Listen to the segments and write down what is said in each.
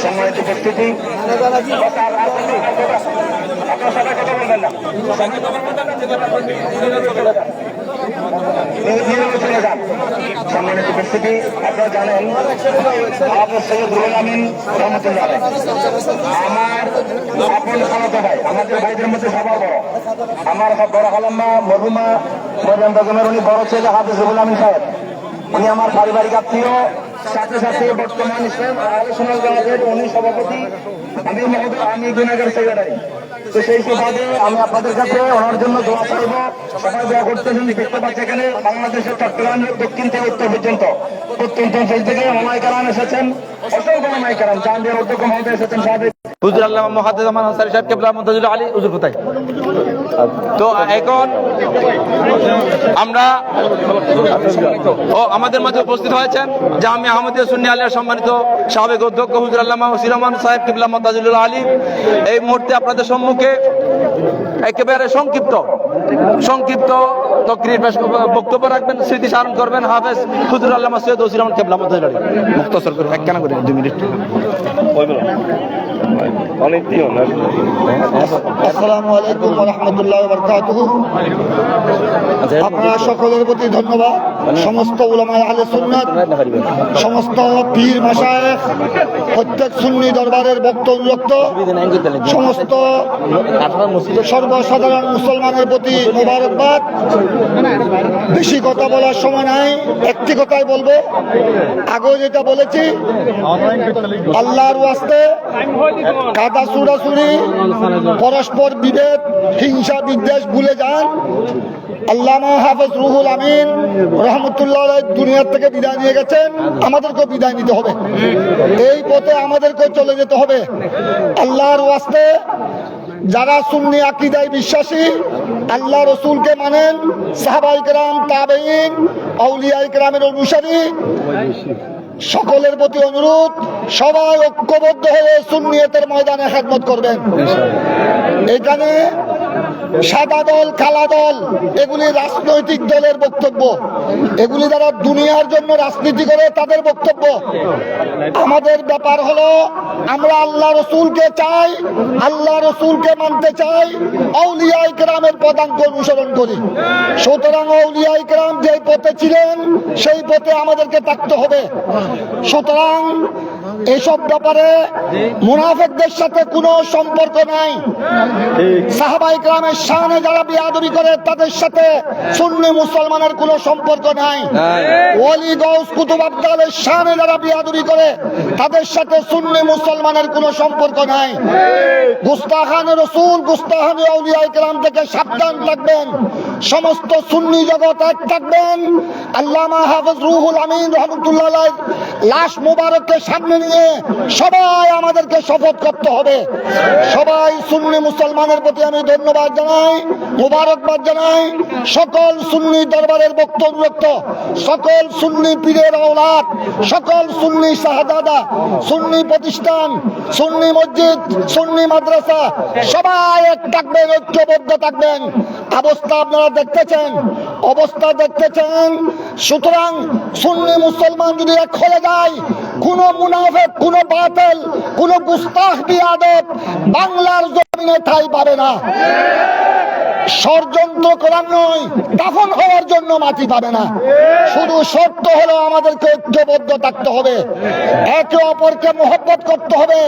সম্মানিত উপস্থিতি সম্মানিত উপস্থিতি আপনারা জানেন সৈয়দ রুহুল আমিন রহমতুল্লাহ আমার আপন খালাতো ভাই, আমাদের ভাইদের মধ্যে সবার বড়, আমার বড় খালাম্মা মরহুমা মরিয়ম বেগমের উনি বড় ছেলে হাফেজ রুহুল আমিন সাহেব, উনি আমার পারিবারিক আত্মীয়, সাথে সাথে বর্তমান ইসলাম আলোচনা জগতের উনি সভাপতি, আমি গুনাগার সেক্রেটারি। তো সেই সুবাদে আমি আপনাদের কাছে ওনার জন্য দোয়া করবো। সবাই দোয়া করতেছেন, দেখতে পাচ্ছি এখানে বাংলাদেশের চট্টগ্রামের দক্ষিণ থেকে উত্তর পর্যন্ত প্রত্যন্ত অঞ্চল থেকে ওলামায়ে এসেছেন, অসংখ্য ওলামায়ে কেরাম জাহাঙ্গীর অধ্যক্ষ মহোদয় এসেছেন, সাহেব হুজুর আল্লামা মুহাদ্দিস আমান আনসারী সাহেব কিবলা মুনতাজিল আলী হুজুর কোথায়। তো এখন আমরা আমাদের মাঝে উপস্থিত হয়েছেন জামিয়া আহমদিয়া সুন্নি আলিয়ার সম্মানিত সাবেক অধ্যক্ষ হুজুর আল্লামা ওসি রহমান সাহেব কিবলা মুনতাজিল আলী। এই মুহূর্তে আপনাদের সম্মুখে একেবারে সংক্ষিপ্ত তকরীর বক্তব্য রাখবেন, স্মৃতি স্মরণ করবেন হাফেজ হুজুর আল্লামা সৈয়দ ওসি রহমান কিবলা মুনতাজিল আলী। মুখতাসর করে একখানা করে 2 মিনিট। আসসালামু আলাইকুম ওয়া রাহমাতুল্লাহি ওয়া বারাকাতুহু। আপনারা সকলের প্রতি ধন্যবাদ। সমস্ত উলামায়ে আহলে সুন্নাত, সমস্ত পীর মাশায়েখ, প্রত্যেক সুন্নি দরবারের ভক্ত অনুরক্ত, সমস্ত সর্বসাধারণ মুসলমানের প্রতি মোবারকবাদ। বেশি কথা বলার সময় নাই, একটি কথাই বলবো। আগেও যেটা বলেছি, আল্লাহর ওয়াস্তে কাদা ছুড়াছুড়ি, পরস্পর বিভেদ, হিংসা বিদ্বেষ ভুলে যান। আল্লামা হাফেজ রুহুল আমিন রহমতুল্লাহ দুনিয়ার থেকে বিদায় নিয়ে গেছেন, আমাদেরকেও বিদায় নিতে হবে, এই পথে আমাদেরকেও চলে যেতে হবে। আল্লাহর ওয়াস্তে যারা সুন্নি আকীদায় বিশ্বাসী, আল্লাহ রসুলকে মানেন, সাহাবায়ে কেরাম, তাবেঈন, আউলিয়ায়ে কেরামের অনুসারী, সকলের প্রতি অনুরোধ, সবাই ঐক্যবদ্ধ হয়ে সুন্নিয়তের ময়দানে খেদমত করবেন। এখানে সাদা দল, কালা দল, এগুলি রাজনৈতিক দলের বক্তব্য, এগুলি যারা দুনিয়ার জন্য রাজনীতি করে তাদের বক্তব্য। আমাদের ব্যাপার হলো আমরা আল্লাহ রসুলকে চাই, আল্লাহ রসুলকে মানতে চাই, আউলিয়ায়ে কেরামের পদাঙ্ক অনুসরণ করি। সুতরাং আউলিয়ায়ে কেরাম যে পথে ছিলেন সেই পথে আমাদেরকে থাকতে হবে। সুতরাং এসব ব্যাপারে মুনাফিকদের সাথে কোনো সম্পর্ক নাই। সাহাবায়ে কেরামের শানে যারা বেয়াদবি করে তাদের সাথে সুন্নি মুসলমানের কোনো সম্পর্ক নাই। ওলি গাউস কুতুব আবদালের শানে যারা বেয়াদবি করে তাদের সাথে সুন্নি মুসলমানের কোনো সম্পর্ক নাই। গুস্তাখানে রসুল, গুস্তাখানে আউলিয়ায়ে কেরাম থেকে সাবধান থাকবেন। সমস্ত সুন্নি জগৎ এক থাকবেন। আল্লামা হাফেজ রুহুল আমিন রহমতুল্লাহ আলাইহির লাশ মুবারককে সামনে নিয়ে সবাই আমাদেরকে শপথ করতে হবে। সবাই সুন্নি মুসলমানের প্রতি আমি ধন্যবাদ জানাই, মুবারকবাদ জানাই। সকল সুন্নি দরবারের বক্তব্য, সকল সুন্নি পীরের আওলাদ, সকল সুন্নি শাহজাদা, সুন্নি প্রতিষ্ঠান, সুন্নি মসজিদ, সুন্নি মাদ্রাসা, সবাই এক থাকবেন, ঐক্যবদ্ধ থাকবেন। অবস্থা আপনারা দেখতেছেন, অবস্থা দেখতেছেন। সুতরাং সুন্নি মুসলমান যদি এক হয়ে যায়, কোন মুনাফিক, কোন বাতিল, কোন গুস্তাখ বিয়াদব বাংলার জমিনে ঠাঁই পাবে না। ষড়যন্ত্র করার নয়, দাফন হওয়ার জন্য মাটি পাবে না। শুধু শর্ত হলো আমাদেরকে ঐক্যবদ্ধ থাকতে হবে, একে অপরকে মহব্বত করতে হবে।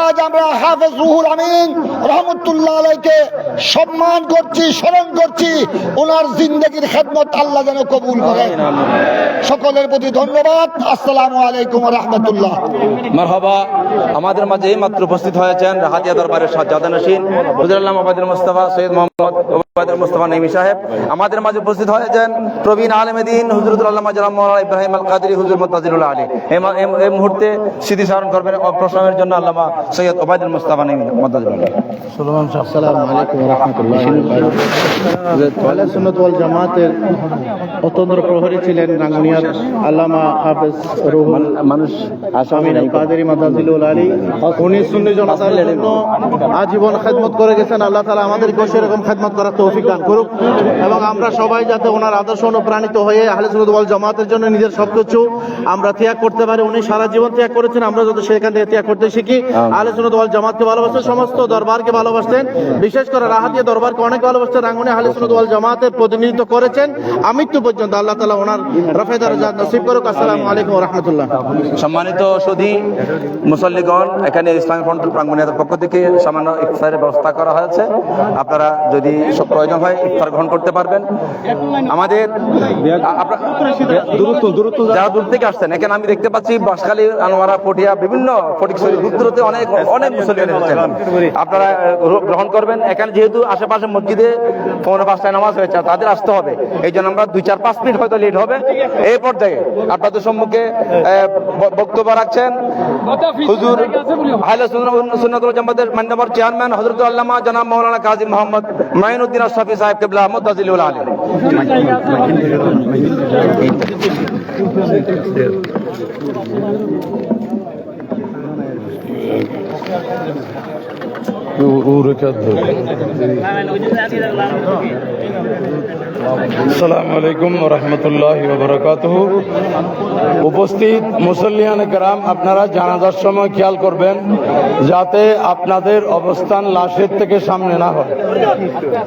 আজ আমরা হাফেজ রুহুল আমিন রহমতুল্লাহ আলাইহিকে সম্মান করছি, স্মরণ করছি। ওনার জিন্দেগির খেদমত আল্লাহ যেন কবুল করেন। সকলের প্রতি ধন্যবাদ। আসসালামু আলাইকুম ওয়া রাহমাতুল্লাহ। মারহাবা। আমাদের মাঝে এই মাত্র উপস্থিত হয়েছেন হাতিয়া দরবারের সাজ্জাদা নশীন হুজুর আল্লামা আবাদুল মুস্তাফা সৈয়দ মোহাম্মদ মুস্তাফা নঈমী সাহেব আমাদের মাঝে উপস্থিত হয়েছেন প্রবীণ আলেমেদিন হুজরতুল আল্লামা জনাব মাওলানা ইব্রাহিম আল কাদরি হুজুর মুতাজিলুল আলী। এই মুহূর্তে স্মৃতি স্মরণ করবেন প্রশ্নের জন্য আল্লামা সৈয়দ ওবায়দুল মুস্তাফা নঈমী মুতাজিলুল আলী। আসসালামু আলাইকুম ওয়া রাহমাতুল্লাহি ওয়া বারাকাতুহু। আহলে সুন্নাত ওয়াল জামাতের অত্যন্ত প্রহরী ছিলেন রাঙ্গুনিয়ার আল্লামা হাফেজ রুহুল আমিন আল কাদরি মুতাজিলুল আলী। উনি সুন্নি জনতার জন্য আজীবন খেদমত করে গেছেন। আল্লাহ তাআলা আমাদেরকে সেরকম খেদমত করার তৌফিক দান করুক এবং আমরা সবাই যাতে ওনার আদর্শ অনুপ্রাণিত হয়ে আহলে সুন্নাত ওয়াল জামাতের জন্য নিজের সবকিছু আমরা ত্যাগ করতে পারি। উনি সারা জীবন ত্যাগ করেছেন, আমরা যাতে সেখান থেকে ত্যাগ করতে শিখি। আহলে সুন্নাত ওয়াল জামাতকে ভালোবাসতেন, সমস্ত দরবারকে ভালোবাসতেন, বিশেষ করে রাহাতিয়া দরবারকে অনেক ভালোবাসতেন। রাঙ্গুনিয়া আহলে সুন্নাত ওয়াল জামাতের প্রতিনিধিত্ব করেছেন আমৃত্যু পর্যন্ত। আল্লাহ তাআলা ওনার রফায়ে দারাজাত নসিব করুক। আসসালামু আলাইকুম ওয়া রাহমাতুল্লাহ। সম্মানিত সুধী মুসল্লিগণ, এখানে ইসলামী ফ্রন্টের প্রাঙ্গণের পক্ষ থেকে সামান্য ইফতারের ব্যবস্থা করা হয়েছে। আপনারা যদি প্রয়োজন হয় ইফতার গ্রহণ করতে পারবেন। আমাদের যারা দূর থেকে আসছেন, এখানে আমি দেখতে পাচ্ছি বাঁশখালী, আনোয়ারা, পটিয়া, বিভিন্ন ফটিকছড়ি দূর দূরতে অনেক মুসল্লিগণ এসেছেন। আপনারা গ্রহণ করবেন। এখানে যেহেতু আশেপাশে মসজিদে 4:45 নামাজ হয়েছে, তাদের আসতে হবে। এই জন্য আমরা 2-4-5 মিনিট হয়তো লেট হবে। এই পর্যায়ে আপনাদের সম্মুখে বক্তব্য রাখছেন হুজুর আহলে সুন্নাত ওয়াল জামাতের মাননীয় চেয়ারম্যান হযরত আল্লামা জনাব মাওলানা কাজী মোহাম্মদ মাইনুদ্দিন আশরাফী সাহেব কিবলা মুতাজিলুল আলী। আসসালামু আলাইকুম ওয়া রাহমাতুল্লাহি ওয়া বারাকাতুহু। উপস্থিত মুসল্লিয়ানে কেরাম, আপনারা জানাজার সময় খেয়াল করবেন যাতে আপনাদের অবস্থান লাশের থেকে সামনে না হয়।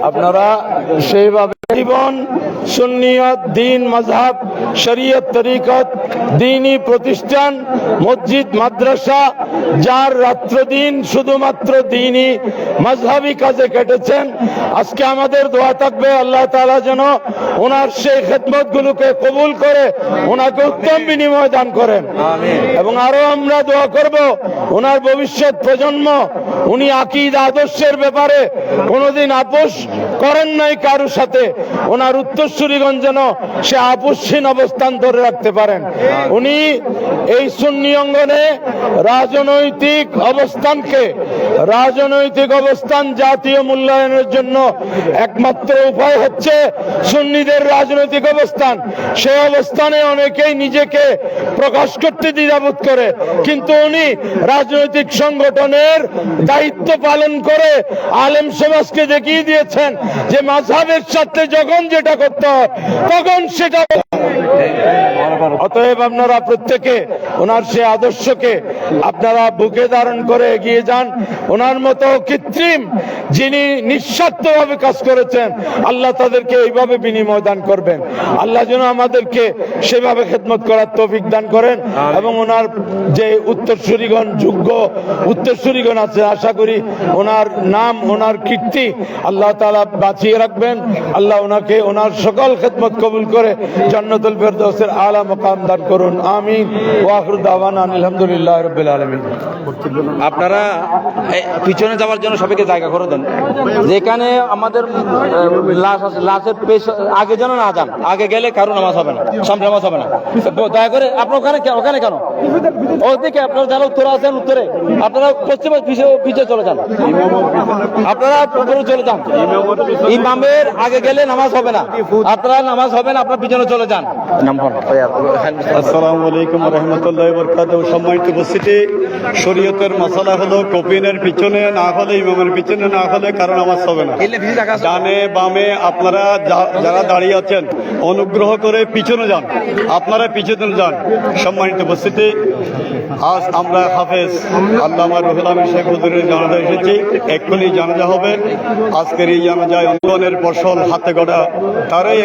আপনারা সেইভাবে জীবন সুন্নিয়ত, দ্বীন, মাযহাব, শরীয়ত, তরিকত, দ্বীনি প্রতিষ্ঠান, মসজিদ, মাদ্রাসা, যার রাত্র দিন শুধুমাত্র দ্বীনি মাযহাবী কাজে কেটেছেন, আজকে আমাদের দোয়া থাকবে আল্লাহ তাআলা যেন ওনার সেই খেদমতগুলোকে কবুল করে ওনাকে উত্তম বিনিময় দান করেন। এবং আরো আমরা দোয়া করব ওনার ভবিষ্যৎ প্রজন্ম, উনি আকীদা আদর্শের ব্যাপারে কোনোদিন আপোষ করেন নাই কারোর সাথে, ওনার উত্তরসূরিগণ যেন সে আপোষহীন অবস্থান ধরে রাখতে পারেন। উনি এই সুন্নি অঙ্গনে রাজনৈতিক অবস্থান জাতীয় মূল্যায়নের জন্য একমাত্র উপায় হচ্ছে সুন্নিদের রাজনৈতিক অবস্থান। সেই অবস্থানে অনেকেই নিজেকে প্রকাশ করতে দ্বিধাবোধ করে, কিন্তু উনি রাজনৈতিক সংগঠনের দায়িত্ব পালন করে আলেম সমাজকে দেখিয়ে দিয়েছেন যে মাযহাবের সাথে যখন যেটা করতে হয় তখন সেটা। অতএব আপনারা প্রত্যেকে ওনার সে আদর্শকে আপনারা বুকে ধারণ করে এগিয়ে যান। ওনার মতো কৃত্রিম যিনি নিঃস্বার্থভাবে কাজ করেছেন, আল্লাহ তাদেরকে এইভাবে বিনিময় দান করবেন। আল্লাহ যেন আমাদেরকে সেভাবে খেদমত করার তৌফিক দান করেন এবং ওনার যে উত্তরসূরিগণ, যোগ্য উত্তরসূরিগণ আছে, আশা করি ওনার নাম, ওনার কীর্তি আল্লাহ তাআলা বাঁচিয়ে রাখবেন। আল্লাহ ওনাকে ওনার সকল খেদমত কবুল করে জান্নাতুল ফেরদৌসের আলা মাকাম দান করুন। আমিন। ওয়া আখিরু দাওয়ানা আলহামদুলিল্লাহি রাব্বিল আলামিন। আপনারা পিছনে যাওয়ার জন্য সবাইকে জায়গা করে দেন। যেখানে আমাদের লাশের আগে যেন না যান, আগে গেলে কারো নামাজ হবে না, সামনে নামাজ হবে না। দয়া করে আপনার ওখানে কেন ওদিকে আপনারা যারা উত্তরে আছেন, উত্তরে আপনারা পশ্চিমে পিছিয়ে চলে যান, আপনারা উপরে চলে যান। ইমামের আগে গেলে নামাজ হবে না, আপনারা নামাজ হবে না, আপনারা পিছনে চলে যান। আসসালামু আলাইকুম ওয়া রাহমাতুল্লাহি ওয়া বারাকাতুহু। সম্মানিত উপস্থিতি, শরীয়তের মাসালা হলো কপিনের পিছনে না হলে, ইমামের পিছনে না হলে কারো নামাজ হবে না। ডানে বামে আপনারা যারা দাঁড়িয়ে আছেন অনুগ্রহ করে পিছনে যান, আপনারা পিছনে যান। সম্মানিত উপস্থিতি, আজ আমরা হাফেজ আল্লামা রুহুল আমিন সাহেব হুজুরের জানাজা এসেছি। এক্ষুনি জানাজা হবে। আজকের এই জানাজায় অঙ্গনের ফসল হাতে গড়া তারাই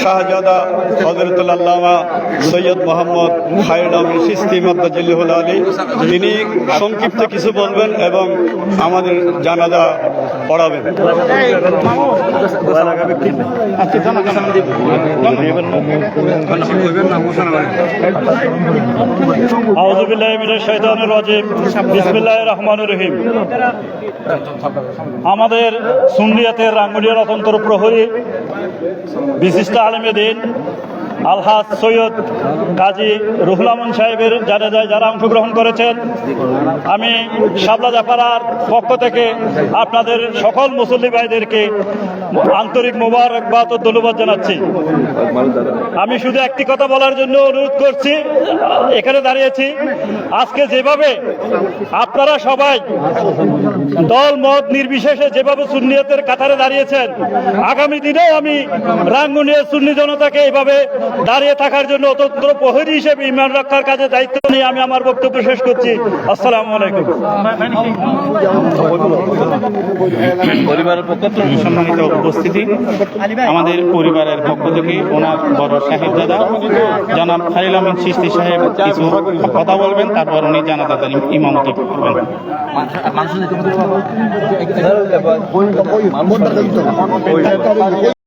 শাহজাদা হযরতুল আল্লামা সৈয়দ মোহাম্মদ খায়রুল আমিন চিশতি মুতাজিল্লাহুল আলী, তিনি সংক্ষিপ্ত কিছু বলবেন এবং আমাদের জানাজা পড়াবেন। আউযু বিল্লাহি মিনাশ শাইতানির রাজিম। বিসমিল্লাহির রহমানির রহিম। আমাদের সুন্নিয়াতের রাঙ্গুনিয়ার অতন্ত্র প্রহরী বিশিষ্ট আলেমে দ্বীন আলহাজ সৈয়দ কাজী রুহুল আমিন সাহেবের জানাজায় যারা অংশগ্রহণ করেছেন, আমি শাপলা জাফারার পক্ষ থেকে আপনাদের সকল মুসল্লি ভাইদেরকে আন্তরিক মোবারকবাদ ও ধন্যবাদ জানাচ্ছি। আমি শুধু একটি কথা বলার জন্য অনুরোধ করছি, এখানে দাঁড়িয়েছি, আজকে যেভাবে আপনারা সবাই দল মত নির্বিশেষে যেভাবে সুন্নিয়তের কাতারে দাঁড়িয়েছেন, আগামী দিনেও আমি রাঙ্গুনিয়ার সুন্নি জনতাকে এভাবে দাঁড়িয়ে থাকার জন্য অতন্ত্র প্রহরী হিসেবে ইমান রক্ষার কাজে দায়িত্ব নিয়ে আমি আমার বক্তব্য শেষ করছি। আসসালামু আলাইকুম। পরিবারের পক্ষ থেকে সম্মানিত উপস্থিতি, আমাদের পরিবারের পক্ষ থেকে ওনার বড় সাহেবজাদা জনাব খালিল আমিন চিশতি সাহেব কিছু কথা বলবেন, তারপর উনি জানাজার ইমামতি করবেন।